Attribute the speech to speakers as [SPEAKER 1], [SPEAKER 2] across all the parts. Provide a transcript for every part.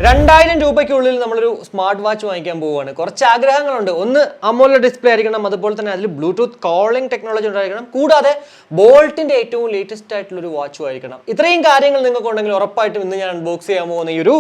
[SPEAKER 1] 2000 രൂപയ്ക്കുള്ളിൽ നമ്മളൊരു smart watch വാങ്ങിക്കാൻ പോവുകയാണ്. കുറച്ച് ആഗ്രഹങ്ങളുണ്ട്. ഒന്ന് AMOLED ഡിസ്പ്ലേ ആയിരിക്കണം, അതുപോലെ തന്നെ അതിൽ ബ്ലൂടൂത്ത് കോളിംഗ് ടെക്നോളജി ഉണ്ടായിരിക്കണം, കൂടാതെ ബോൾട്ടിന്റെ ഏറ്റവും ലേറ്റസ്റ്റ് ആയിട്ടുള്ള ഒരു വാച്ചും ആയിരിക്കണം. ഇത്രയും കാര്യങ്ങൾ നിങ്ങൾക്ക് ഉണ്ടെങ്കിൽ ഉറപ്പായിട്ടും ഇന്ന് ഞാൻ അൺബോക്സ് ചെയ്യാൻ പോകുന്ന ഈ ഒരു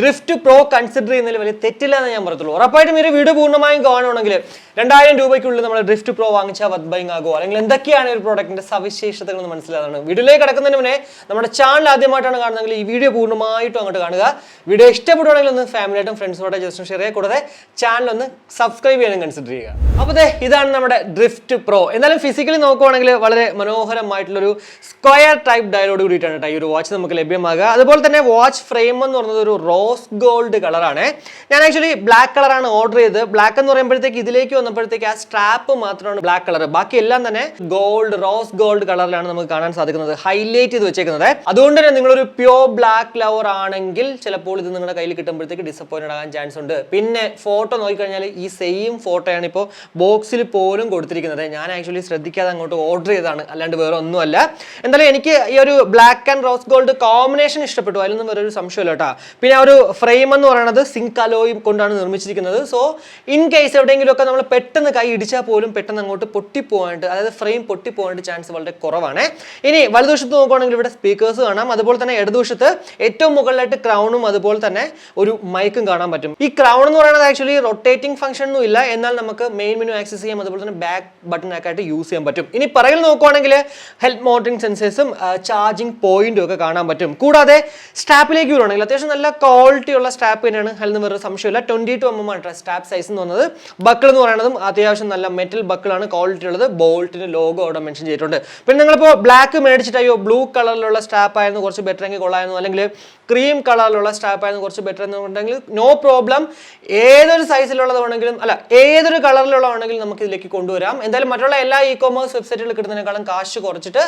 [SPEAKER 1] ഡ്രിഫ്റ്റ് പ്രോ കൺസിഡർ ചെയ്യുന്നതിൽ വലിയ തെറ്റില്ല എന്ന് ഞാൻ പറയത്തുള്ളൂ. ഉറപ്പായിട്ടും ഈ വീഡിയോ പൂർണ്ണമായും കാണുകയാണെങ്കിൽ 2000 രൂപയ്ക്കുള്ളിൽ നമ്മൾ ഡ്രിഫ്റ്റ് പ്രോ വാങ്ങിച്ചാൽ വത് ബൈങ് ആകുമോ, അല്ലെങ്കിൽ എന്തൊക്കെയാണ് ഒരു പ്രോഡക്റ്റിന്റെ സവിശേഷതകൾ എന്ന് മനസ്സിലാകുന്നത്. വീഡിയോയിലേക്ക് കിടക്കുന്നതിന് മുന്നേ നമ്മുടെ ചാനൽ ആദ്യമായിട്ടാണ് കാണുന്നതെങ്കിൽ ഈ വീഡിയോ പൂർണ്ണമായിട്ടും അങ്ങോട്ട് കാണുക. വീഡിയോ ഇഷ്ടപ്പെടുവാണെങ്കിൽ ഒന്ന് ഫാമിലിയായിട്ടും ഫ്രണ്ട്സുമായിട്ട് ജസ്റ്റ് ഷെയർ ചെയ്യുക, കൂടാതെ ചാനൽ ഒന്ന് സബ്സ്ക്രൈബ് ചെയ്യാനും കൺസിഡർ ചെയ്യുക. അപ്പോൾ ഇതാണ് നമ്മുടെ ഡ്രിഫ്റ്റ് പ്രോ. എന്നാലും ഫിസിക്കലി നോക്കുവാണെങ്കിൽ വളരെ മനോഹരമായിട്ടുള്ളൊരു സ്ക്വയർ ടൈപ്പ് ഡയലോട് കൂടിയിട്ടാണ് ഈ ഒരു വാച്ച് നമുക്ക് ലഭ്യമാകുക. അതുപോലെ തന്നെ വാച്ച് ഫ്രെയിം എന്ന് പറയുന്നത് ഒരു റോസ് ഗോൾഡ് കളറാണ്. ഞാൻ ആക്ച്വലി ബ്ലാക്ക് കളറാണ് ഓർഡർ ചെയ്തത്. ബ്ലാക്ക് എന്ന് പറയുമ്പോഴത്തേക്ക് ഇതിലേക്ക് വന്നപ്പോഴത്തേക്ക് ആ സ്ട്രാപ്പ് മാത്രമാണ് ബ്ലാക്ക് കളർ, ബാക്കി എല്ലാം തന്നെ റോസ് ഗോൾഡ് കളറിലാണ് നമുക്ക് കാണാൻ സാധിക്കുന്നത്, ഹൈലൈറ്റ് ചെയ്ത് വെച്ചേക്കുന്നത്. അതുകൊണ്ട് തന്നെ നിങ്ങളൊരു പ്യോർ ബ്ലാക്ക് ലവർ ആണെങ്കിൽ ചിലപ്പോൾ ഇത് നിങ്ങളുടെ കയ്യിൽ കിട്ടുമ്പോഴത്തേക്ക് ഡിസപ്പോയിന്റഡ് ആകാൻ ചാൻസ് ഉണ്ട്. പിന്നെ ഫോട്ടോ നോക്കിക്കഴിഞ്ഞാൽ ഈ സെയിം ഫോട്ടോയാണ് ഇപ്പോൾ ബോക്സിൽ പോലും കൊടുത്തിരിക്കുന്നത്. ഞാൻ ആക്ച്വലി ശ്രദ്ധിക്കാതെ അങ്ങോട്ട് ഓർഡർ ചെയ്തതാണ്, അല്ലാണ്ട് വേറെ ഒന്നുമല്ല. എന്തായാലും എനിക്ക് ഈ ഒരു black and rose gold combination ഇഷ്ടപ്പെട്ടു, അതിലൊന്നും വേറെ ഒരു സംശയമില്ല കേട്ടോ. പിന്നെ ആ ഒരു ഫ്രെയിം എന്ന് പറയുന്നത് സിങ്ക് അലോയ് കൊണ്ടാണ് നിർമ്മിച്ചിരിക്കുന്നത്. സോ ഇൻ കേസ് എവിടെയെങ്കിലും ഒക്കെ നമ്മൾ പെട്ടെന്ന് കൈ ഇടിച്ചാൽ പോലും പെട്ടെന്ന് അങ്ങോട്ട് പൊട്ടിപ്പോകാനായിട്ട്, അതായത് ഫ്രെയിം പൊട്ടിപ്പോകാനായിട്ട് ചാൻസ് വളരെ കുറവാണ്. ഇനി വലതുവശത്ത് നോക്കുകയാണെങ്കിൽ ഇവിടെ സ്പീക്കേഴ്സ് കാണാം. അതുപോലെ തന്നെ ഇടതുവശത്ത് ഏറ്റവും മുകളിലായിട്ട് ക്രൗണും അതുപോലെ തന്നെ ഒരു മൈക്കും കാണാൻ പറ്റും. ഈ ക്രൗൺ എന്ന് പറയുന്നത് ആക്ച്വലി റൊട്ടേറ്റിംഗ് ഫംഗ്ഷൻ ഒന്നും ഇല്ല, എന്നാൽ നമുക്ക് മെയിൻ മെനു ആക്സസ് ചെയ്യാം, അതുപോലെ തന്നെ ബാക്ക് ബട്ടൺ ഒക്കെ ആയിട്ട് യൂസ് ചെയ്യാൻ പറ്റും. ഇനി പിറകിൽ നോക്കുവാണെങ്കിൽ ഹെൽത്ത് മോണിറ്ററിംഗ് സെൻസേഴ്സും ചാർജിങ് പോയിന്റും ഒക്കെ കാണാൻ പറ്റും. കൂടാതെ സ്റ്റാപ്പിലേക്ക് വരുവാണെങ്കിൽ അത്യാവശ്യം നല്ല ക്വാളിറ്റി ഉള്ള സ്റ്റാപ്പ് തന്നെയാണ്, അതിന് വേറെ സംശയമില്ല. 22 mm ആണ് സ്റ്റാപ്പ് സൈസ് എന്ന് പറയുന്നത്. ബക്കിൾ എന്ന് പറയുന്നതും അത്യാവശ്യം നല്ല മെറ്റൽ ബക്കിളാണ്, ക്വാളിറ്റി ഉള്ളത്. ബോൾട്ടിന്റെ ലോഗോ അവിടെ മെൻഷൻ ചെയ്തിട്ടുണ്ട്. പിന്നെ നിങ്ങളിപ്പോൾ ബ്ലാക്ക് മേടിച്ചിട്ടോ ബ്ലൂ കളറിലുള്ള സ്റ്റാപ്പ് ആയിരുന്നു കുറച്ച് ബെറ്റർ എങ്കിൽ കൊള്ളായിരുന്നു, അല്ലെങ്കിൽ ക്രീം കളറിലുള്ള സ്റ്റാപ്പ് ആയിരുന്നു കുറച്ച് ബെറ്റർ എന്നുണ്ടെങ്കിൽ നോ പ്രോബ്ലം. ഏതൊരു സൈസിലുള്ളത് വേണമെങ്കിലും, അല്ല ഏതൊരു കളറിലുള്ളതാണെങ്കിലും നമുക്ക് ഇതിലേക്ക് കൊണ്ടുവരാം. എന്തായാലും മറ്റുള്ള എല്ലാ ഇ കോമേഴ്സ് വെബ്സൈറ്റുകളിൽ കിട്ടുന്നതിനേക്കാളും കാശ് കുറച്ചിട്ട്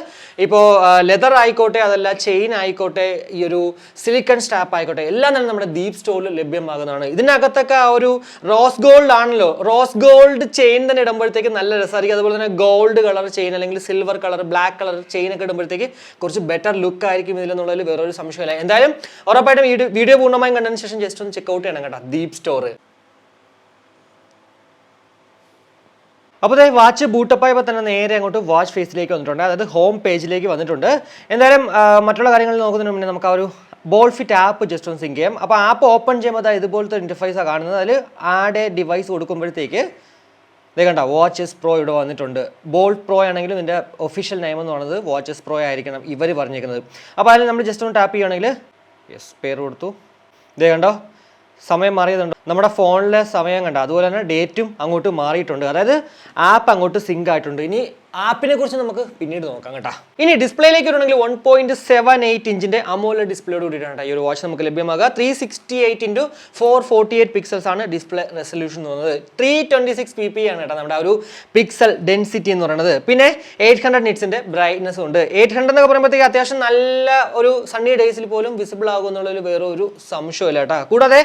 [SPEAKER 1] ഇപ്പോൾ ലെതർ ആയിക്കോട്ടെ, അതല്ല ചെയിൻ ആയിക്കോട്ടെ, ഈ ഒരു സിലിക്കൺ സ്റ്റാപ്പ് ആയിക്കോട്ടെ, എല്ലാം തന്നെ നമ്മുടെ DeepZstoreൽ ലഭ്യമാകുന്നതാണ്. ഇതിനകത്തൊക്കെ ആ ഒരു റോസ് ഗോൾഡ് ആണല്ലോ, റോസ് ഗോൾഡ് ചെയിൻ തന്നെ ഇടുമ്പോഴത്തേക്ക് നല്ല രസമായിരിക്കും. അതുപോലെ തന്നെ ഗോൾഡ് കളർ ചെയിൻ അല്ലെങ്കിൽ silver colour, black colour chain ഒക്കെ ഇടുമ്പോഴത്തേക്ക് കുറച്ച് ബെറ്റർ ലുക്ക് ആയിരിക്കും ഇതിലെന്നുള്ളതിൽ വേറൊരു സംശയമില്ല. എന്തായാലും ഉറപ്പായിട്ടും വീഡിയോ പൂർണ്ണമായും കണ്ടതിന് ശേഷം ജസ്റ്റ് ഒന്ന് ചെക്ക് ഔട്ട് ചെയ്യണം കേട്ടോ DeepZstore. അപ്പോൾ വാച്ച് ബൂട്ടപ്പ് ആയപ്പോൾ തന്നെ നേരെ അങ്ങോട്ട് വാച്ച് ഫേസിലേക്ക് വന്നിട്ടുണ്ട്, അതായത് ഹോം പേജിലേക്ക് വന്നിട്ടുണ്ട്. എന്തായാലും മറ്റുള്ള കാര്യങ്ങൾ നോക്കുന്നതിന് മുന്നേ നമുക്ക് ആ ഒരു Boultfit ആപ്പ് ജസ്റ്റ് ഒന്ന് സിങ്ക് ചെയ്യാം. അപ്പോൾ ആപ്പ് ഓപ്പൺ ചെയ്യുമ്പോൾ അതായത് ഇതുപോലത്തെ ഇൻ്റർഫേസാണ് കാണുന്നത്. അതിൽ ആഡ് എ ഡിവൈസ് കൊടുക്കുമ്പോഴത്തേക്ക് കണ്ട വാച്ചസ് പ്രോ ഇവിടെ വന്നിട്ടുണ്ട്. ബോൾട്ട് പ്രോ ആണെങ്കിലും ഇതിൻ്റെ ഒഫീഷ്യൽ നെയിം എന്ന് പറയുന്നത് വാച്ചസ് പ്രോ ആയിരിക്കണം ഇവർ പറഞ്ഞിരിക്കുന്നത്. അപ്പോൾ അതിൽ നമ്മൾ ജസ്റ്റ് ഒന്ന് ടാപ്പ് ചെയ്യുകയാണെങ്കിൽ പേര് കൊടുത്തു, കണ്ടോ സമയം മാറിയതുണ്ട്, നമ്മുടെ ഫോണിലെ സമയം കണ്ട, അതുപോലെ തന്നെ ഡേറ്റും അങ്ങോട്ട് മാറിയിട്ടുണ്ട്, അതായത് ആപ്പ് അങ്ങോട്ട് സിങ്ക് ആയിട്ടുണ്ട്. ഇനി ആപ്പിനെ കുറിച്ച് നമുക്ക് പിന്നീട് നോക്കാം കേട്ടോ. ഇനി ഡിസ്പ്ലേയിലേക്ക് വരണമെങ്കിൽ 1.78 ഇഞ്ചിന്റെ AMOLED ഡിസ്പ്ലേയോട് കൂടിയിട്ടാണ് ഈ ഒരു വാച്ച് നമുക്ക് ലഭ്യമാകുക. 368x448 പിക്സൽസ് ആണ് ഡിസ്പ്ലേ റെസൊല്യൂഷൻ എന്ന് പറയുന്നത്. 326 ppi ആണ് കേട്ടോ നമ്മുടെ ഒരു പിക്സൽ ഡെൻസിറ്റി എന്ന് പറയുന്നത്. പിന്നെ 800 നിറ്റ്സിന്റെ ബ്രൈറ്റ്നസ് ഉണ്ട്. 800 എന്നൊക്കെ പറയുമ്പോഴത്തേക്ക് അത്യാവശ്യം നല്ല ഒരു സണ്ണി ഡേയ്സിൽ പോലും വിസിബിൾ ആകും എന്നുള്ളൊരു വേറെ ഒരു സംശയമില്ല കേട്ടോ. കൂടാതെ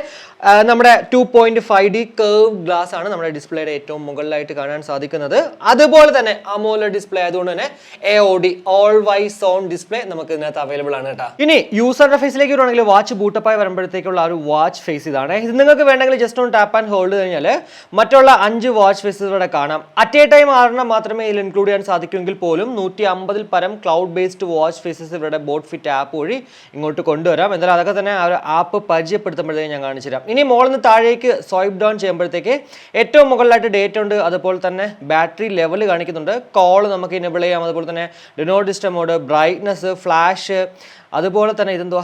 [SPEAKER 1] നമ്മുടെ 2.5D കർവ് ഗ്ലാസ് ആണ് നമ്മുടെ ഡിസ്പ്ലേയുടെ ഏറ്റവും മുകളിലായിട്ട് കാണാൻ സാധിക്കുന്നത്. അതുപോലെ തന്നെ ഡിസ്പ്ലേ ആയതുകൊണ്ട് തന്നെ AOD ഓൾവൈസ് ഓൺ ഡിസ്പ്ലേ നമുക്ക് ഇതിനകത്ത് അവൈലബിൾ ആണ് കേട്ടോ. ഇനി യൂസറുടെ ഫേസിലേക്ക് വരുവാണെങ്കിൽ വാച്ച് ബൂട്ടപ്പായി വരുമ്പോഴത്തേക്കുള്ള ആ ഒരു വാച്ച് ഫേസ് ഇതാണ്. ഇത് നിങ്ങൾക്ക് വേണമെങ്കിൽ ജസ്റ്റ് ഒന്ന് ടാപ്പ് ആൻഡ് ഹോൾഡ് കഴിഞ്ഞാൽ മറ്റുള്ള 5 വാച്ച് ഫേസസ് ഇവിടെ കാണാം. അറ്റ് എ ടൈം 6 മാത്രമേ ഇതിൽ ഇൻക്ലൂഡ് ചെയ്യാൻ സാധിക്കുമെങ്കിൽ പോലും 150 പരം ക്ലൗഡ് ബേസ്ഡ് വാച്ച് ഫേസസ് ഇവരുടെ ബോട്ട്ഫിറ്റ് ആപ്പ് വഴി ഇങ്ങോട്ട് കൊണ്ടുവരാം. എന്തായാലും അതൊക്കെ തന്നെ ആ ഒരു ആപ്പ് പരിചയപ്പെടുത്തുമ്പോഴത്തേക്ക് ഞാൻ കാണിച്ചു തരാം. ഇനി മുകളിൽ നിന്ന് താഴേക്ക് സ്വൈപ്പ് ഡൗൺ ചെയ്യുമ്പോഴത്തേക്ക് ഏറ്റവും മുകളിലായിട്ട് ഡേറ്റ് ഉണ്ട്, അതുപോലെ തന്നെ ബാറ്ററി ലെവൽ കാണിക്കുന്നുണ്ട്, കോൾ നമുക്ക് ഇനേബിൾ ചെയ്യാം, അതുപോലെ തന്നെ do not disturb mode, brightness, flash, അതുപോലെ തന്നെ ഇതെന്തോ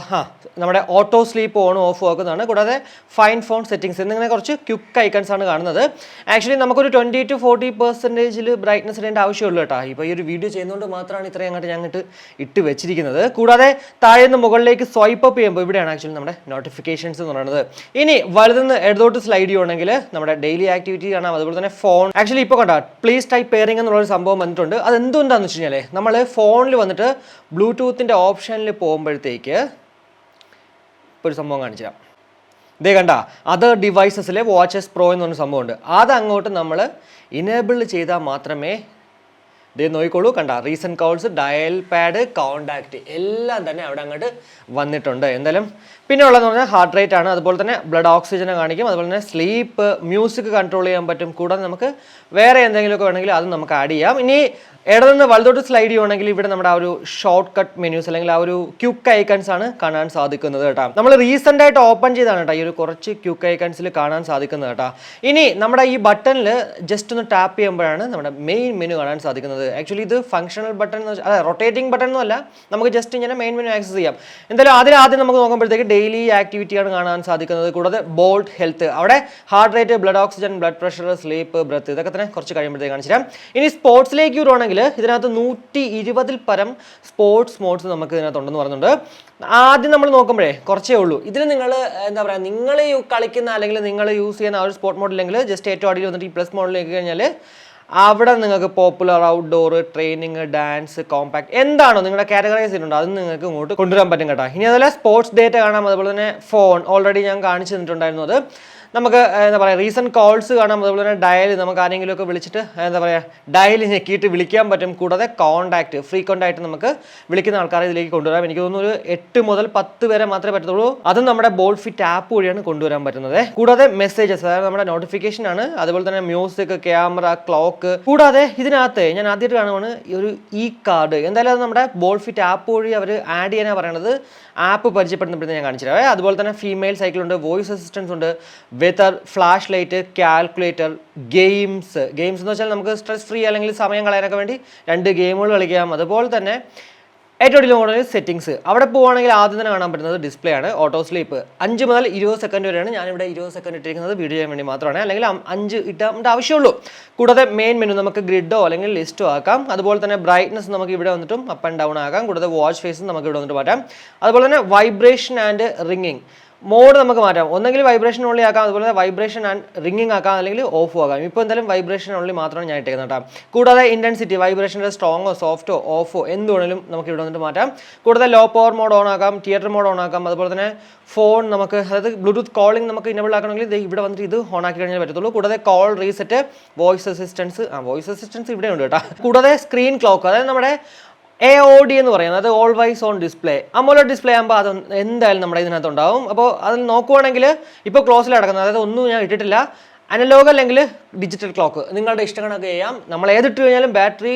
[SPEAKER 1] നമ്മുടെ ഓട്ടോ സ്ലീപ്പ് ഓണും ഓഫും ആക്കുന്നതാണ്. കൂടാതെ ഫൈൻ ഫോൺ സെറ്റിംഗ്സ് എന്നിങ്ങനെ കുറച്ച് ക്വിക്ക് ഐക്കൺസ് ആണ് കാണുന്നത്. ആക്ച്വലി നമുക്കൊരു 20 to 40% ബ്രൈറ്റ്നസ് ഇടേണ്ട ആവശ്യമുള്ളൂ കേട്ടോ. ഇപ്പോൾ ഈ ഒരു വീഡിയോ ചെയ്യുന്നതുകൊണ്ട് മാത്രമാണ് ഇത്രയും അങ്ങോട്ട് ഇട്ട് വെച്ചിരിക്കുന്നത്. കൂടാതെ താഴെ നിന്ന് മുകളിലേക്ക് സ്വൈപ്പ് അപ്പ് ചെയ്യുമ്പോൾ ഇവിടെയാണ് ആക്ച്വലി നമ്മുടെ നോട്ടിഫിക്കേഷൻസ് എന്ന് പറയുന്നത്. ഇനി വലുതെന്ന് ഇടതോട്ട് സ്ലൈഡ് ചെയ്യുകയാണെങ്കിൽ നമ്മുടെ ഡെയിലി ആക്ടിവിറ്റി കാണാം, അതുപോലെ തന്നെ ഫോൺ. ആക്ച്വലി ഇപ്പോൾ കണ്ടോ പ്ലീസ് ടൈപ്പ് പെയറിംഗ് എന്നുള്ളൊരു സംഭവം വന്നിട്ടുണ്ട്. അത് എന്തുകൊണ്ടാണെന്ന് വെച്ച് കഴിഞ്ഞാൽ നമ്മൾ ഫോണിൽ വന്നിട്ട് ബ്ലൂടൂത്തിൻ്റെ ഓപ്ഷനിൽ പോകുമ്പോഴത്തേക്ക് ഇപ്പോൾ ഒരു സംഭവം കാണിച്ചു തരാം. കണ്ട അതർ ഡിവൈസസിലെ വാച്ചസ് പ്രോ എന്ന് പറഞ്ഞ സംഭവമുണ്ട്. അത് അങ്ങോട്ട് നമ്മൾ ഇനേബിൾ ചെയ്താൽ മാത്രമേ ഇതേ നോക്കിക്കോളൂ, കണ്ട recent calls, dial pad, contact എല്ലാം തന്നെ അവിടെ അങ്ങോട്ട് വന്നിട്ടുണ്ട്. എന്തായാലും പിന്നെ ഉള്ളതെന്ന് പറഞ്ഞാൽ ഹാർട്ട് റേറ്റ് ആണ്, അതുപോലെ തന്നെ ബ്ലഡ് ഓക്സിജനെ കാണിക്കും, അതുപോലെ തന്നെ സ്ലീപ്പ്, മ്യൂസിക് കൺട്രോൾ ചെയ്യാൻ പറ്റും. കൂടാതെ നമുക്ക് വേറെ എന്തെങ്കിലുമൊക്കെ വേണമെങ്കിൽ അത് നമുക്ക് ആഡ് ചെയ്യാം. ഇനി ഇടതുനിന്ന് വലത്തോട്ട് സ്ലൈഡ് ചെയ്യുവാണെങ്കിൽ ഇവിടെ നമ്മുടെ ആ ഒരു ഷോർട്ട് കട്ട് മെനൂസ് അല്ലെങ്കിൽ ആ ഒരു ക്യുക്ക് ഐക്കൺസ് ആണ് കാണാൻ സാധിക്കുന്നത് കേട്ടോ. നമ്മൾ റീസെൻ്റ് ആയിട്ട് ഓപ്പൺ ചെയ്താണ് കേട്ടോ ഈ ഒരു കുറച്ച് ക്യുക്ക് ഐക്കൺസിൽ കാണാൻ സാധിക്കുന്നത് കേട്ടോ. ഇനി നമ്മുടെ ഈ ബട്ടണിൽ ജസ്റ്റ് ഒന്ന് ടാപ്പ് ചെയ്യുമ്പോഴാണ് നമ്മുടെ മെയിൻ മെനു കാണാൻ സാധിക്കുന്നത്. ആക്ച്വലി ഇത് ഫംഗ്ഷണൽ ബട്ടൺ എന്ന് വെച്ചാൽ റൊട്ടേറ്റിംഗ് ബട്ടൺ ഒന്നും അല്ല, നമുക്ക് ജസ്റ്റ് ഇങ്ങനെ മെയിൻ മെനു ആക്സസ് ചെയ്യാം. എന്തായാലും ആദ്യം നമുക്ക് നോക്കുമ്പോഴത്തേക്ക് ഡെയിലി ആക്ടിവിറ്റിയാണ് കാണാൻ സാധിക്കുന്നത്. കൂടാതെ ബോൾട്ട് ഹെൽത്ത്, അവിടെ heart rate, blood oxygen, blood pressure, sleep, breath, ഇതൊക്കെ തന്നെ കുറച്ച് കഴിയുമ്പോഴത്തേക്ക് കാണിച്ചു തരാം. ഇനി സ്പോർട്സിലേക്ക് വരുവാണെങ്കിൽ ഇതിനകത്ത് 120 പരം സ്പോർട്സ് മോഡ്സ് നമുക്ക് ഇതിനകത്ത് ഉണ്ടെന്ന് പറയുന്നുണ്ട്. ആദ്യം നമ്മൾ നോക്കുമ്പോഴേ കുറച്ചേ ഉള്ളൂ. ഇതിൽ നിങ്ങൾ എന്താ പറയുക, നിങ്ങൾ കളിക്കുന്ന അല്ലെങ്കിൽ നിങ്ങൾ യൂസ് ചെയ്യുന്ന ആ ഒരു സ്പോർട്ട് മോഡില്ലെങ്കിൽ ജസ്റ്റ് ഏറ്റവും അടിയിൽ വന്നിട്ട് ഈ പ്ലസ് മോഡിലേക്ക് കഴിഞ്ഞാൽ അവിടെ നിങ്ങൾക്ക് popular, outdoor, training, dance, compact എന്താണോ നിങ്ങളുടെ കാറ്റഗറൈസ് ചെയ്തിട്ടുണ്ടോ അത് നിങ്ങൾക്ക് ഇങ്ങോട്ട് കൊണ്ടുവരാൻ പറ്റും കേട്ടോ. ഇനി അതുപോലെ സ്പോർട്സ് ഡേറ്റ കാണാം, അതുപോലെ തന്നെ ഫോൺ ഓൾറെഡി ഞാൻ കാണിച്ചു തന്നിട്ടുണ്ടായിരുന്നു. അത് നമുക്ക് എന്താ പറയുക റീസെൻറ്റ് കോൾസ് കാണാം, അതുപോലെ തന്നെ ഡയൽ, നമുക്ക് ആരെങ്കിലുമൊക്കെ വിളിച്ചിട്ട് എന്താ പറയുക ഡയൽ ഞെക്കിയിട്ട് വിളിക്കാൻ പറ്റും. കൂടാതെ കോൺടാക്ട്, ഫ്രീക്വൻ്റ് ആയിട്ട് നമുക്ക് വിളിക്കുന്ന ആൾക്കാരെ ഇതിലേക്ക് കൊണ്ടുവരാം. എനിക്ക് തോന്നുന്നു ഒരു 8 മുതൽ 10 വരെ മാത്രമേ പറ്റത്തുള്ളൂ. അതും നമ്മുടെ ബോൾട്ട്ഫിറ്റ് ആപ്പ് വഴിയാണ് കൊണ്ടുവരാൻ പറ്റുന്നത്. കൂടാതെ മെസ്സേജസ്, അതായത് നമ്മുടെ നോട്ടിഫിക്കേഷൻ ആണ്, അതുപോലെ തന്നെ മ്യൂസിക്, ക്യാമറ, ക്ലോക്ക്. കൂടാതെ ഇതിനകത്ത് ഞാൻ ആദ്യമായിട്ട് കാണുവാണ് ഒരു ഇ കാർഡ്. എന്തായാലും അത് നമ്മുടെ ബോൾട്ട്ഫിറ്റ് ആപ്പ് വഴി അവർ ആഡ് ചെയ്യാനാണ് പറയണത്. ആപ്പ് പരിചയപ്പെടുന്നപ്പോഴത്തേക്ക് ഞാൻ കാണിച്ചു തരാം. അതുപോലെ തന്നെ ഫീമെയിൽ സൈക്കിളുണ്ട്, വോയിസ് അസിസ്റ്റൻസ് ഉണ്ട്, weather, flash light, calculator, games എന്ന് വെച്ചാൽ നമുക്ക് സ്ട്രെസ് ഫ്രീ അല്ലെങ്കിൽ സമയം കളയാനൊക്കെ വേണ്ടി 2 ഗെയിമുകൾ കളിക്കാം. അതുപോലെ തന്നെ ഏറ്റവും വലിയ മോഡൽ സെറ്റിംഗ്സ്, അവിടെ പോവുകയാണെങ്കിൽ ആദ്യം തന്നെ കാണാൻ പറ്റുന്നത് ഡിസ്പ്ലേ ആണ്. ഓട്ടോ സ്ലീപ്പ് 5 മുതൽ 20 സെക്കൻഡ് വരെയാണ്. ഞാനിവിടെ 20 സെക്കൻഡ് ഇട്ടിരിക്കുന്നത് വീഡിയോ ചെയ്യാൻ വേണ്ടി മാത്രമാണ്, അല്ലെങ്കിൽ 5 ഇട്ടേണ്ട ആവശ്യമുള്ളൂ. കൂടാതെ മെയിൻ മെനു നമുക്ക് ഗ്രിഡോ അല്ലെങ്കിൽ ലിസ്റ്റോ ആക്കാം. അതുപോലെ തന്നെ ബ്രൈറ്റ്നസ് നമുക്ക് ഇവിടെ വന്നിട്ടും അപ്പ് ആൻഡ് ഡൗൺ ആക്കാം. കൂടാതെ വാച്ച് ഫേസും നമുക്ക് ഇവിടെ വന്നിട്ട് മാറ്റാം. അതുപോലെ തന്നെ വൈബ്രേഷൻ ആൻഡ് റിംഗിങ് മോഡ് നമുക്ക് മാറ്റാം. ഒന്നെങ്കിൽ വൈബ്രേഷൻ ഓൺലി ആക്കാം, അതുപോലെ തന്നെ വൈബ്രേഷൻ ആൻഡ് റിംഗിങ് ആക്കാം, അല്ലെങ്കിൽ ഓഫ് ആക്കാം. ഇപ്പോൾ എന്തായാലും വൈബ്രേഷൻ ഓൺലി മാത്രമാണ് ഞാൻ ഇട്ടേക്കുന്നത് കേട്ടോ. കൂടാതെ ഇൻറ്റൻസിറ്റി, വൈബ്രേഷൻ്റെ സ്ട്രോങ്ങോ സോഫ്റ്റോ ഓഫോ എന്ത് വേണമെങ്കിലും നമുക്ക് ഇവിടെ വന്നിട്ട് മാറ്റാം. കൂടാതെ ലോ പവർ മോഡ് ഓൺ ആക്കാം, തിയേറ്റർ മോഡ് ഓൺ ആക്കാം. അതുപോലെ തന്നെ ഫോൺ നമുക്ക്, അതായത് ബ്ലൂടൂത്ത് കോളിംഗ് നമുക്ക് ഇനബിൾ ആക്കണമെങ്കിൽ ഇവിടെ വന്നിട്ട് ഇത് ഓൺ ആക്കി കഴിഞ്ഞാൽ പറ്റത്തുള്ളൂ. കൂടാതെ കോൾ റീസെറ്റ്, വോയിസ് അസിസ്റ്റൻസ് ഇവിടെ ഉണ്ട് കേട്ടോ. കൂടാതെ സ്ക്രീൻ ക്ലോക്ക്, അതായത് നമ്മുടെ AOD എന്ന് പറയുന്നത്, അത് always on display. AMOLED display ആകുമ്പോൾ അത് എന്തായാലും നമ്മുടെ ഇതിനകത്ത് ഉണ്ടാവും. അപ്പോൾ അത് നോക്കുവാണെങ്കിൽ ഇപ്പോൾ ക്ലോസിൽ കിടക്കുന്നത്, അതായത് ഒന്നും ഞാൻ ഇട്ടിട്ടില്ല, അനലോഗ് അല്ലെങ്കിൽ ഡിജിറ്റൽ ക്ലോക്ക് നിങ്ങളുടെ ഇഷ്ടങ്ങളൊക്കെ ചെയ്യാം. നമ്മൾ ഏതിട്ട് കഴിഞ്ഞാലും ബാറ്ററി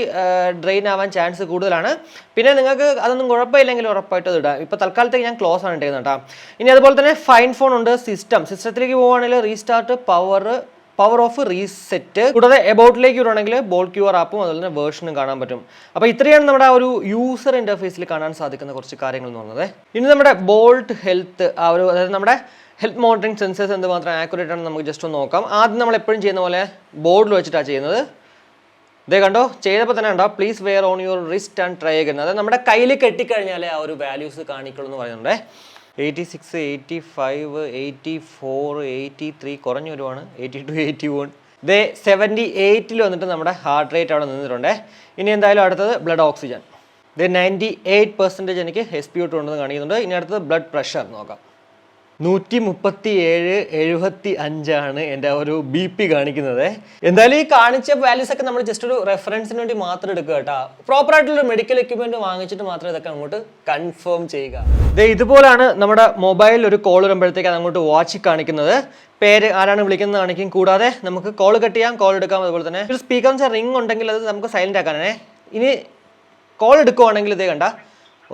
[SPEAKER 1] ഡ്രെയിൻ ആവാൻ ചാൻസ് കൂടുതലാണ്. പിന്നെ നിങ്ങൾക്ക് അതൊന്നും കുഴപ്പമില്ലെങ്കിൽ ഉറപ്പായിട്ട് അത് ഇടാം. ഇപ്പോൾ തൽക്കാലത്തേക്ക് ഞാൻ ക്ലോസ് ആണ് ഇട്ടേക്കുന്നത് കേട്ടോ. ഇനി അതുപോലെ തന്നെ ഫൈൻ ഫോൺ ഉണ്ട്, സിസ്റ്റത്തിലേക്ക് പോവുകയാണെങ്കിൽ റീസ്റ്റാർട്ട്, പവർ ഓഫ്, റീസെറ്റ്. കൂടാതെ എബൌട്ടിലേക്ക് വരുവാണെങ്കിൽ ബോൾട്ട് QR ആപ്പും അതുപോലെ തന്നെ വേർഷനും കാണാൻ പറ്റും. അപ്പോൾ ഇത്രയാണ് നമ്മുടെ ആ ഒരു യൂസർ ഇൻ്റർഫേസിൽ കാണാൻ സാധിക്കുന്ന കുറച്ച് കാര്യങ്ങൾ എന്ന് പറഞ്ഞത്. ഇനി നമ്മുടെ ബോൾട്ട് ഹെൽത്ത്, ആ ഒരു അതായത് നമ്മുടെ ഹെൽത്ത് മോണിറ്ററിംഗ് സെൻസേഴ്സ് എന്തുമാത്രം ആക്യുറേറ്റ് ആണെന്ന് നമുക്ക് ജസ്റ്റ് ഒന്ന് നോക്കാം. ആദ്യം നമ്മൾ എപ്പോഴും ചെയ്യുന്ന പോലെ ബോർഡിൽ വെച്ചിട്ടാണ് ചെയ്യുന്നത്. ഇതേ കണ്ടോ, ചെയ്തപ്പോൾ തന്നെ ഉണ്ടോ, please wear on your wrist and try again. അതായത് നമ്മുടെ കയ്യിൽ കെട്ടിക്കഴിഞ്ഞാലേ ആ ഒരു വാല്യൂസ് കാണിക്കുള്ളൂ എന്ന് പറയുന്നുണ്ട്. 86, 85, 84, 83 കുറഞ്ഞു വരുവാണ്, 82, 81. ഇതേ 78 വന്നിട്ട് നമ്മുടെ ഹാർട്ട് റേറ്റ് അവിടെ നിന്നിട്ടുണ്ട്. ഇനി എന്തായാലും അടുത്തത് ബ്ലഡ് ഓക്സിജൻ. ഇത് 98% എനിക്ക് SpO2 ഉണ്ടെന്ന് കാണിക്കുന്നുണ്ട്. ഇനി അടുത്തത് ബ്ലഡ് പ്രഷർ നോക്കാം. 137/75 എൻ്റെ ഒരു BP കാണിക്കുന്നത്. എന്തായാലും ഈ കാണിച്ച വാല്യൂസ് ഒക്കെ നമ്മൾ ജസ്റ്റ് ഒരു റെഫറൻസിന് വേണ്ടി മാത്രം എടുക്കുക കേട്ടോ. പ്രോപ്പർ ആയിട്ടുള്ള മെഡിക്കൽ എക്യുപ്മെന്റ് വാങ്ങിച്ചിട്ട് മാത്രം ഇതൊക്കെ അങ്ങോട്ട് കൺഫേം ചെയ്യുക. ഇതുപോലാണ് നമ്മുടെ മൊബൈലിൽ ഒരു കോൾ വരുമ്പോഴത്തേക്ക് അത് അങ്ങോട്ട് വാച്ച് കാണിക്കുന്നത്. പേര് ആരാണ് വിളിക്കുന്നത് കാണിക്കും. കൂടാതെ നമുക്ക് കോൾ കട്ട് ചെയ്യാം, കോൾ എടുക്കാം. അതുപോലെ തന്നെ ഒരു സ്പീക്കറിന് റിംഗ് ഉണ്ടെങ്കിൽ അത് നമുക്ക് സൈലന്റ് ആക്കാനാണ്. ഇനി കോൾ എടുക്കുവാണെങ്കിൽ ഇതേ കണ്ട,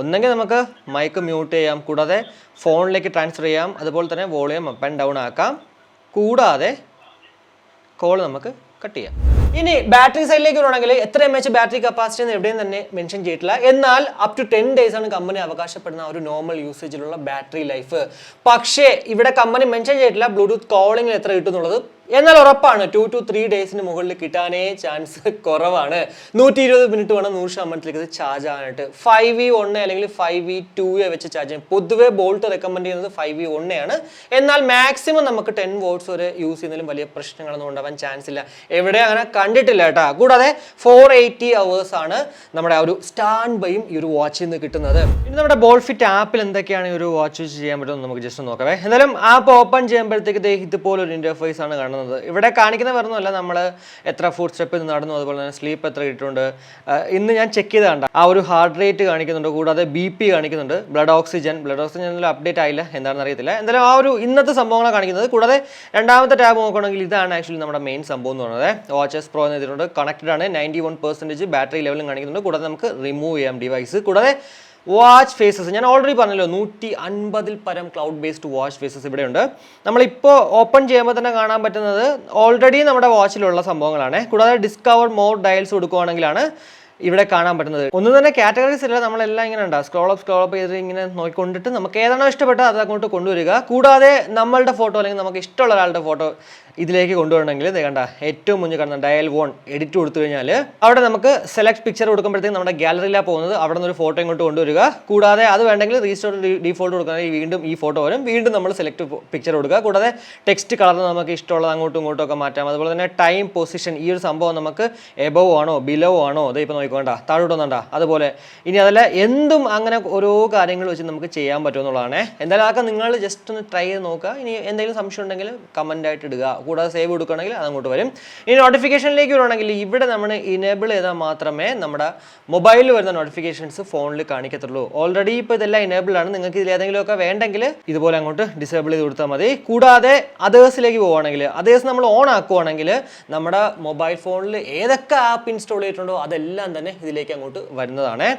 [SPEAKER 1] ഒന്നെങ്കിൽ നമുക്ക് മൈക്ക് മ്യൂട്ട് ചെയ്യാം, കൂടാതെ ഫോണിലേക്ക് ട്രാൻസ്ഫർ ചെയ്യാം, അതുപോലെ തന്നെ വോളിയം അപ്പ് ആൻഡ് ഡൗൺ ആക്കാം, കൂടാതെ കോൾ നമുക്ക് കട്ട് ചെയ്യാം. ഇനി ബാറ്ററി സൈഡിലേക്ക് വരുവാണെങ്കിൽ എത്ര mAh ബാറ്ററി കപ്പാസിറ്റി എന്ന് എവിടെയും തന്നെ മെൻഷൻ ചെയ്തിട്ടില്ല. എന്നാൽ അപ് ടു 10 days ആണ് കമ്പനി അവകാശപ്പെടുന്ന ഒരു നോർമൽ യൂസേജിലുള്ള ബാറ്ററി ലൈഫ്. പക്ഷേ ഇവിടെ കമ്പനി മെൻഷൻ ചെയ്തിട്ടില്ല ബ്ലൂടൂത്ത് കോളിംഗിൽ എത്ര കിട്ടുന്നുള്ളത്. എന്നാൽ ഉറപ്പാണ് 2 to 3 ഡേയ്സിന് മുകളിൽ കിട്ടാനേ ചാൻസ് കുറവാണ്. 120 മിനിറ്റ് വേണം 100% ഇത് ചാർജ് ആകാനായിട്ട്. 5V1 അല്ലെങ്കിൽ 5V2 വെച്ച് ചാർജ് ചെയ്യാം. പൊതുവെ ബോൾട്ട് റെക്കമെൻഡ് ചെയ്യുന്നത് 5V1 ആണ്. എന്നാൽ മാക്സിമം നമുക്ക് 10 watts വരെ യൂസ് ചെയ്യുന്നതിലും വലിയ പ്രശ്നങ്ങളൊന്നും ഉണ്ടാവാൻ ചാൻസ് ഇല്ല. എവിടെ അങ്ങനെ കണ്ടിട്ടില്ല കേട്ടോ. കൂടാതെ 480 hours ആണ് നമ്മുടെ ആ ഒരു സ്റ്റാൻഡ് ബൈയും ഈ ഒരു വാച്ചിൽ നിന്ന് കിട്ടുന്നത്. ഇനി നമ്മുടെ ബോൾട്ട്ഫിറ്റ് ആപ്പിൽ എന്തൊക്കെയാണ് ഈ ഒരു വാച്ച് ചെയ്യാൻ പറ്റുമെന്ന് നമുക്ക് ജസ്റ്റ് നോക്കാം. എന്തായാലും ആപ്പ് ഓപ്പൺ ചെയ്യുമ്പോഴത്തേക്ക് ഇതുപോലൊരു ഇന്റർഫേസ് ആണ് കാണുന്നത്. കിട്ടുന്നത്. ഇവിടെ കാണിക്കുന്ന വേറൊന്നുമല്ല, നമ്മൾ എത്ര ഫുഡ് സ്റ്റെപ്പ് നടന്നു, അതുപോലെ തന്നെ സ്ലീപ്പ് എത്ര കിട്ടുന്നുണ്ട്. ഇന്ന് ഞാൻ ചെക്ക് ചെയ്ത് കണ്ട ആ ഒരു ഹാർട്ട് റേറ്റ് കാണിക്കുന്നുണ്ട്, കൂടാതെ BP കാണിക്കുന്നുണ്ട്, ബ്ലഡ് ഓക്സിജൻ അപ്ഡേറ്റ് ആയില്ല, എന്താണെന്ന് അറിയത്തില്ല. എന്തായാലും ആ ഒരു ഇന്നത്തെ സംഭവങ്ങളാണ് കാണിക്കുന്നത്. കൂടാതെ രണ്ടാമത്തെ ടാബ് നോക്കുകയാണെങ്കിൽ ഇതാണ് ആക്ച്വലി നമ്മുടെ മെയിൻ സംഭവം എന്ന് പറയുന്നത്. വാച്ചസ് പ്രോ എന്ന് എഴുതിയിട്ടുണ്ട്, കണക്റ്റഡ് ആണ്, 91% ബാറ്ററി ലെവലും കാണിക്കുന്നുണ്ട്. കൂടാതെ നമുക്ക് റിമൂവ് ചെയ്യാം ഡിവൈസ്. കൂടാതെ വാച്ച് ഫേസസ് ഞാൻ ഓൾറെഡി പറഞ്ഞല്ലോ, 150 പരം ക്ലൗഡ് ബേസ്ഡ് വാച്ച് ഫേസസ് ഇവിടെയുണ്ട്. നമ്മളിപ്പോൾ ഓപ്പൺ ചെയ്യുമ്പോൾ തന്നെ കാണാൻ പറ്റുന്നത് ഓൾറെഡി നമ്മുടെ വാച്ചിലുള്ള സംഭവങ്ങളാണ്. കൂടാതെ ഡിസ്കവർ മോർ ഡയൽസ് കൊടുക്കുകയാണെങ്കിലാണ് ഇവിടെ കാണാൻ പറ്റുന്നത്. ഒന്നും തന്നെ കാറ്റഗറീസ് ഇല്ല, നമ്മളെല്ലാം ഇങ്ങനെ ഉണ്ടാകും, സ്ക്രോൾ അപ്പ് ചെയ്ത് ഇങ്ങനെ നോക്കിക്കൊണ്ടിട്ട് നമുക്ക് ഏതാണോ ഇഷ്ടപ്പെട്ടത് അത് അങ്ങോട്ട് കൊണ്ടുവരിക. കൂടാതെ നമ്മളുടെ ഫോട്ടോ അല്ലെങ്കിൽ നമുക്ക് ഇഷ്ടമുള്ള ഒരാളുടെ ഫോട്ടോ ഇതിലേക്ക് കൊണ്ടുവരണമെങ്കിൽ കണ്ട ഏറ്റവും മുന്നിൽ കാണുന്ന ഡയൽ 1 എഡിറ്റ് കൊടുത്തു കഴിഞ്ഞാൽ അവിടെ നമുക്ക് സെലക്ട് പിക്ചർ കൊടുക്കുമ്പോഴത്തേക്കും നമ്മുടെ ഗാലറിയിലാണ് പോകുന്നത്, അവിടെ നിന്ന് ഒരു ഫോട്ടോ ഇങ്ങോട്ട് കൊണ്ടുവരിക. കൂടാതെ അത് വേണ്ടെങ്കിൽ റീസ്റ്റോർ ഡീഫോൾട്ട് കൊടുക്കുകയാണെങ്കിൽ വീണ്ടും ഈ ഫോട്ടോ വരും, വീണ്ടും നമ്മൾ സെലക്ട് പിക്ചർ കൊടുക്കുക. കൂടാതെ ടെക്സ്റ്റ് കളർ നമുക്ക് ഇഷ്ടമുള്ളത് അങ്ങോട്ടും ഇങ്ങോട്ടും ഒക്കെ മാറ്റാം. അതുപോലെ തന്നെ ടൈം പൊസിഷൻ, ഈ ഒരു സംഭവം നമുക്ക് എബവ് ആണോ ബിലോ ആണോ അത് ഇപ്പോൾ നോക്കിക്കോണ്ട താഴോട്ടൊന്നുണ്ട, അതുപോലെ ഇനി അതല്ല എന്തും അങ്ങനെ ഓരോ കാര്യങ്ങൾ വെച്ച് നമുക്ക് ചെയ്യാൻ പറ്റുമെന്നുള്ളതാണ്. എന്തായാലും അതൊക്കെ നിങ്ങൾ ജസ്റ്റ് ഒന്ന് ട്രൈ ചെയ്ത് നോക്കുക. ഇനി എന്തെങ്കിലും സംശയം ഉണ്ടെങ്കിൽ കമൻ്റ് ആയിട്ട് ഇടുക. കൂടാതെ സേവ് കൊടുക്കുകയാണെങ്കിൽ അതങ്ങോട്ട് വരും. ഇനി നോട്ടിഫിക്കേഷനിലേക്ക് വരുവാണെങ്കിൽ ഇവിടെ നമ്മൾ ഇനേബിൾ ചെയ്താൽ മാത്രമേ നമ്മുടെ മൊബൈലിൽ വരുന്ന നോട്ടിഫിക്കേഷൻസ് ഫോണിൽ കാണിക്കത്തുള്ളൂ. ഓൾറെഡി ഇപ്പോൾ ഇതെല്ലാം ഇനേബിൾ ആണ്. നിങ്ങൾക്ക് ഇതിൽ ഏതെങ്കിലുമൊക്കെ വേണ്ടെങ്കിൽ ഇതുപോലെ അങ്ങോട്ട് ഡിസേബിൾ ചെയ്ത് കൊടുത്താൽ മതി. കൂടാതെ അതേഴ്സിലേക്ക് പോവുകയാണെങ്കിൽ, അതേഴ്സ് നമ്മൾ ഓൺ ആക്കുവാണെങ്കിൽ നമ്മുടെ മൊബൈൽ ഫോണിൽ ഏതൊക്കെ ആപ്പ് ഇൻസ്റ്റാൾ ചെയ്തിട്ടുണ്ടോ അതെല്ലാം തന്നെ ഇതിലേക്ക് അങ്ങോട്ട് വരുന്നതാണ്.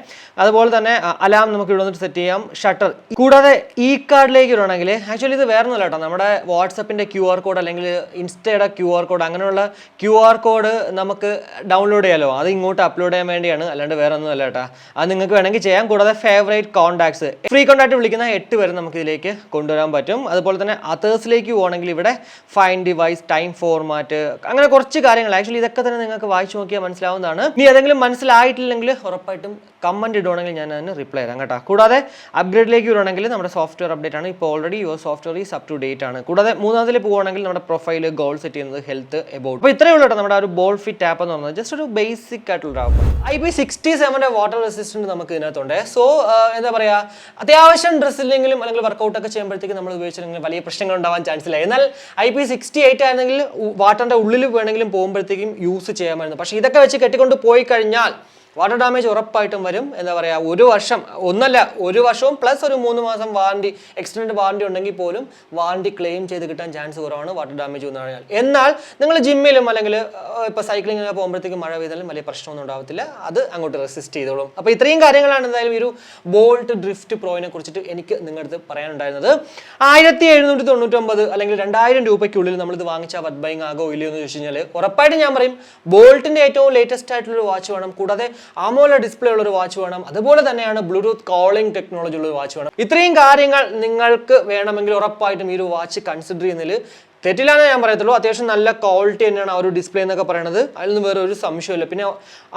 [SPEAKER 1] അതുപോലെ തന്നെ അലാം നമുക്ക് ഇവിടെ വന്നിട്ട് സെറ്റ് ചെയ്യാം, ഷട്ടർ. കൂടാതെ ഈ കാർഡിലേക്ക് വരുവാണെങ്കിൽ ആക്ച്വലി ഇത് വേറെ ഒന്നുമല്ല കേട്ടോ, നമ്മുടെ വാട്സപ്പിൻ്റെ QR കോഡ് അല്ലെങ്കിൽ ഇൻസ്റ്റയുടെ QR കോഡ്, അങ്ങനെയുള്ള QR കോഡ് നമുക്ക് ഡൗൺലോഡ് ചെയ്യാമല്ലോ, അത് ഇങ്ങോട്ട് അപ്ലോഡ് ചെയ്യാൻ വേണ്ടിയാണ്, അല്ലാണ്ട് വേറെ ഒന്നുമല്ല കേട്ടോ. അത് നിങ്ങൾക്ക് വേണമെങ്കിൽ ചെയ്യാം. കൂടാതെ ഫേവറേറ്റ് കോൺടാക്ട്സ്, ഫ്രീ കോൺടാക്ട് വിളിക്കുന്ന 8 വരെ നമുക്ക് ഇതിലേക്ക് കൊണ്ടുവരാൻ പറ്റും. അതുപോലെ തന്നെ അതേഴ്സിലേക്ക് പോകണമെങ്കിൽ ഇവിടെ ഫൈൻഡ് ഡിവൈസ്, ടൈം ഫോർമാറ്റ്, അങ്ങനെ കുറച്ച് കാര്യങ്ങൾ. ആക്ച്വലി ഇതൊക്കെ തന്നെ നിങ്ങൾക്ക് വായിച്ചു നോക്കിയാൽ മനസ്സിലാവുന്നതാണ്. ഇനി ഏതെങ്കിലും മനസ്സിലായിട്ടില്ലെങ്കിൽ ഉറപ്പായിട്ടും കമൻറ്റ് ഇടുവാണെങ്കിൽ ഞാൻ അതിന് റിപ്ലൈ തരാം കേട്ടോ. കൂടാതെ അപ്ഗ്രേഡിലേക്ക് വരുവാണെങ്കിൽ നമ്മുടെ സോഫ്റ്റ്വെയർ അപ്ഡേറ്റ് ആണ്. ഇപ്പോൾ already your software is up to date ആണ്. കൂടാതെ മൂന്നാമതിൽ പോകുവാണെങ്കിൽ നമ്മുടെ പ്രൊഫൈൽ, ഗോൾ സെറ്റ് ചെയ്യുന്നത്, ഹെൽത്ത്, എബൌട്ട്. അപ്പോൾ ഇത്രയേ ഉള്ളൂ കേട്ടോ നമ്മുടെ ഒരു ബോൾട്ട്ഫിറ്റ് ആപ്പ് എന്ന് പറയുന്നത്. ജസ്റ്റ് ഒരു ബേസിക് ആയിട്ടുള്ള ആപ്പ്. IP67 വാട്ടർ റെസിസ്റ്റൻറ്റ് നമുക്ക് ഇതിനകത്തുണ്ട്. സോ എന്താ പറയുക, അത്യാവശ്യം ഡ്രസ്സില്ലെങ്കിലും അല്ലെങ്കിൽ വർക്കൗട്ട് ഒക്കെ ചെയ്യുമ്പോഴത്തേക്ക് നമ്മൾ ഉപയോഗിച്ചില്ലെങ്കിൽ വലിയ പ്രശ്നങ്ങൾ ഉണ്ടാവാൻ ചാൻസ് ഇല്ല. എന്നാൽ IP68 ആയിരുന്നെങ്കിൽ വാട്ടറിൻ്റെ ഉള്ളിൽ വേണമെങ്കിലും പോകുമ്പോഴത്തേക്കും യൂസ് ചെയ്യാമായിരുന്നു. പക്ഷേ ഇതൊക്കെ വെച്ച് കെട്ടിക്കൊണ്ട് പോയി കഴിഞ്ഞാൽ വാട്ടർ ഡാമേജ് ഉറപ്പായിട്ടും വരും. എന്താ പറയുക, 1 വർഷം, ഒന്നല്ല 1 വർഷവും പ്ലസ് ഒരു 3 മാസം വാറണ്ടി, എക്സ്റ്റൻഡ് വാറണ്ടി ഉണ്ടെങ്കിൽ പോലും വാറണ്ടി ക്ലെയിം ചെയ്ത് കിട്ടാൻ ചാൻസ് കുറവാണ് വാട്ടർ ഡാമേജ് എന്ന് പറഞ്ഞാൽ. എന്നാൽ നിങ്ങൾ ജിമ്മിലും അല്ലെങ്കിൽ ഇപ്പോൾ സൈക്ലിങ്ങിനൊക്കെ പോകുമ്പോഴത്തേക്കും മഴ പെയ്താലും വലിയ പ്രശ്നമൊന്നും ഉണ്ടാവത്തില്ല, അത് അങ്ങോട്ട് റെസിസ്റ്റ് ചെയ്തോളും. അപ്പോൾ ഇത്രയും കാര്യങ്ങളാണ് എന്തായാലും ഈ ഒരു ബോൾട്ട് ഡ്രിഫ്റ്റ് പ്രോയിനെ കുറിച്ചിട്ട് എനിക്ക് നിങ്ങളുടെ അടുത്ത് പറയാനുണ്ടായിരുന്നത്. 1799 അല്ലെങ്കിൽ 2000 രൂപയ്ക്കുള്ളിൽ നമ്മളിത് വാങ്ങിച്ചാൽ വർക്ക് ബൈങ് ആകോ ഇല്ലയോ എന്ന് ചോദിച്ചു കഴിഞ്ഞാൽ ഉറപ്പായിട്ടും ഞാൻ പറയും ബോൾട്ടിൻ്റെ ഏറ്റവും ലേറ്റസ്റ്റ് ആയിട്ടുള്ളൊരു വാച്ച് വേണം. കൂടാതെ AMOLED ഡിസ്പ്ലേ ഉള്ള ഒരു വാച്ച് വേണം. അതുപോലെ തന്നെയാണ് ബ്ലൂടൂത്ത് കോളിംഗ് ടെക്നോളജി ഉള്ള ഒരു വാച്ച് വേണം. ഇത്രയും കാര്യങ്ങൾ നിങ്ങൾക്ക് വേണമെങ്കിൽ ഉറപ്പായിട്ടും ഈ ഒരു വാച്ച് കൺസിഡർ ചെയ്യുന്നതിൽ തെറ്റില്ലാന്നേ ഞാൻ പറയത്തുള്ളൂ. അത്യാവശ്യം നല്ല ക്വാളിറ്റി തന്നെയാണ് ആ ഒരു ഡിസ്പ്ലേ എന്നൊക്കെ പറയുന്നത്, അതിലൊന്നും വേറെ ഒരു സംശയമില്ല. പിന്നെ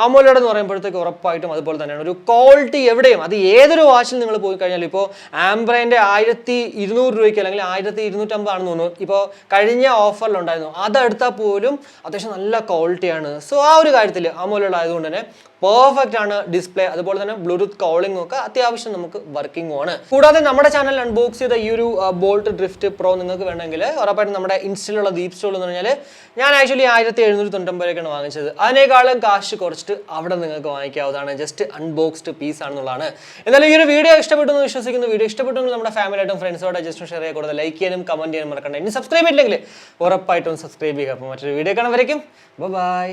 [SPEAKER 1] AMOLED എന്ന് പറയുമ്പോഴത്തേക്ക് ഉറപ്പായിട്ടും അതുപോലെ തന്നെയാണ് ഒരു ക്വാളിറ്റി. എവിടെയും അത് ഏതൊരു വാച്ചിൽ നിങ്ങൾ പോയി കഴിഞ്ഞാൽ, ഇപ്പോൾ ആംബ്രേൻ്റെ 1200 രൂപയ്ക്ക് അല്ലെങ്കിൽ 1250 ആണെന്ന് തോന്നുന്നു, ഇപ്പോൾ കഴിഞ്ഞ ഓഫറിലുണ്ടായിരുന്നു, അതെടുത്താൽ പോലും അത്യാവശ്യം നല്ല ക്വാളിറ്റിയാണ്. സോ ആ ഒരു കാര്യത്തിൽ AMOLED ആയതുകൊണ്ട് തന്നെ പെർഫെക്റ്റ് ആണ് ഡിസ്പ്ലേ. അതുപോലെ തന്നെ ബ്ലൂടൂത്ത് കോളിംഗ് ഒക്കെ അത്യാവശ്യം നമുക്ക് വർക്കിംഗ് ആണ്. കൂടാതെ നമ്മുടെ ചാനൽ അൺബോക്സ് ചെയ്ത ഈ ഒരു ബോൾട്ട് ഡ്രിഫ്റ്റ് പ്രോ നിങ്ങൾക്ക് വേണമെങ്കിൽ ഉറപ്പായിട്ടും നമ്മുടെ ഇൻസ്റ്റയിലുള്ള DeepZstore എന്ന് പറഞ്ഞാൽ ഞാൻ ആക്ച്വലി 1799 വാങ്ങിച്ചത്. അതിനേക്കാളും കാശ് കുറച്ചിട്ട് അവിടെ നിങ്ങൾക്ക് വാങ്ങിക്കാവുന്നതാണ്. ജസ്റ്റ് അൺബോക്സ്ഡ് പീസ് ആണെന്നുള്ളതാണ്. എന്നാലും ഈ ഒരു വീഡിയോ ഇഷ്ടപ്പെട്ടു എന്ന് വിശ്വസിക്കുന്നു. വീഡിയോ ഇഷ്ടപ്പെട്ടെങ്കിൽ നമ്മുടെ ഫാമിലിയായിട്ടും ഫ്രണ്ട്സോടെ ജസ്റ്റ് ഷെയർ ചെയ്യുക. കൂടുതൽ ലൈക്ക് ചെയ്യാനും കമന്റ് ചെയ്യാനും മറക്കണ്ട. ഇനി സബ്സ്ക്രൈബ് ചെയ്തില്ലെങ്കിൽ ഉറപ്പായിട്ടും സബ്സ്ക്രൈബ് ചെയ്യുക. അപ്പോൾ മറ്റൊരു വീഡിയോ കാണുമ്പോഴേക്കും ബൈ.